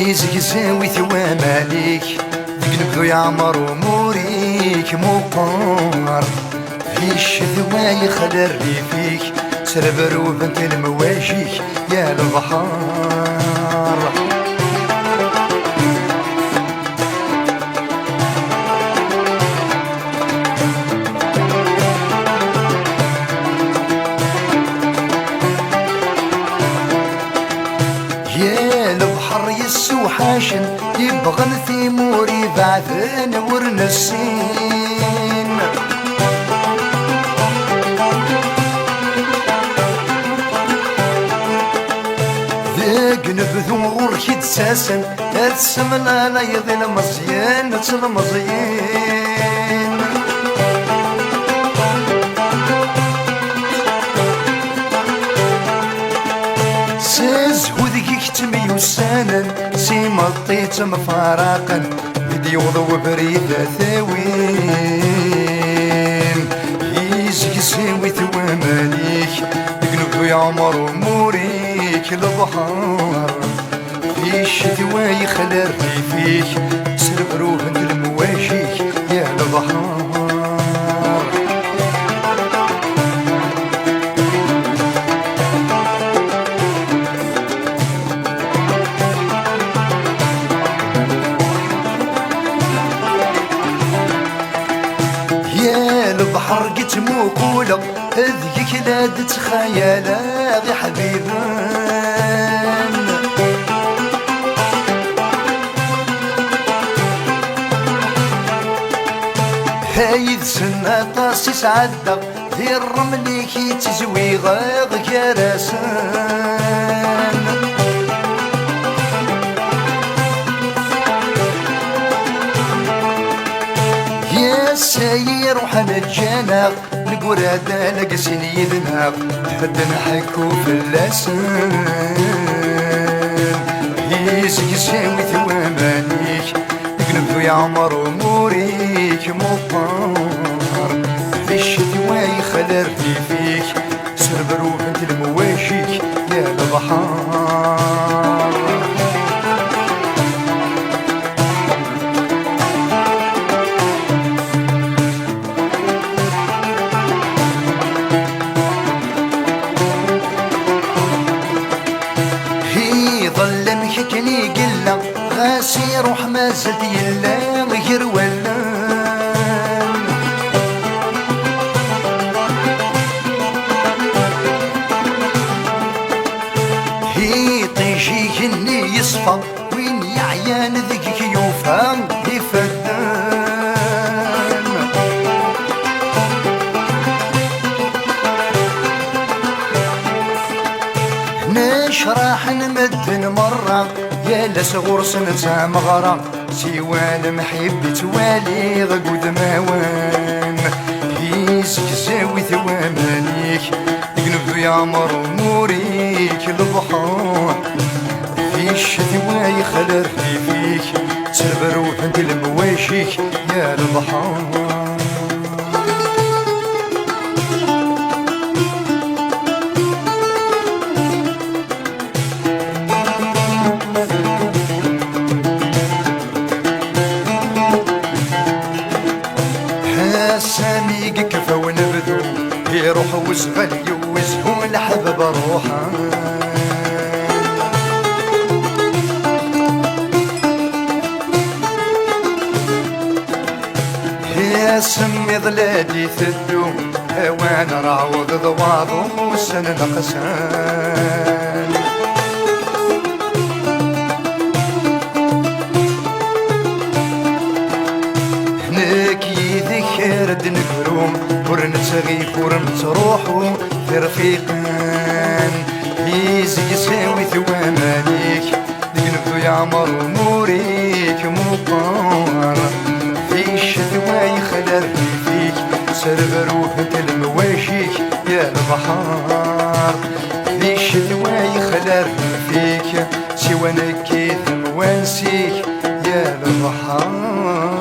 يزقزاوي ثواماليك تقلب ذو يعمر وموريك مقار في الشذوى يخلر فيك سربر وبنت المواجيك يا البحار. يا البحر يسوحاشن يبغى الثيمور يبعثن ورنسين ذاك نبذو غورك يتساسن تسمنا لا يضل مزيان تلمزيان كتمي وسانا سيما طيت مفارقا بدي وضو بريدة ثاوين يزي ساوي ثواماليك يقلب يا عمر وموريك البحار في الشتوى يخلر فيك سرب روح انت المواجيك يا البحار. البحر قت موكولة هذيك لا تتخيل غي حبيبان هايد سنة طاسي سعدة في الرمل كي تزوي غاغ كراسان ساير وحنا الجناق نقول هذا لقسين يذناق حد نحكو في اللسان يزي ساوي ثوامانيك يقلب يا عمر وموريك مطار في الشتوى يخلر فيك سرب روح انت المواجيك يا البحار. ظل حكني قلا غاسي روح ما زد يلا غير ولان هي طيشي كني يصفى وين يعيان ذيك يوفى يفدان نشرح نمدن مرة يا لصغور سنة مغرة سيوان محب توالي غقود موان يزك زاوي ثوامانيك يقلب يا عمر وموريك البحار في الشتوى يخلر فيك سرب روح انت المواجيك يا البحار. سامي كفا ونبدو يروح وزغل يوزهو الحبب روحا يا سمي ظلادي ثدو وانا راوض ضواضو وسن نقسان رد نكروم ورنتغيب ورنتروحو في رفيقان يزي يساوي ثوامانيك يقلب يا عمر وموريك مقار في الشتوى يخلر فيك سرب روح انت المواجيك يا البحار في الشتوى يخلر فيك سوى نكيت موانسيك يا البحار.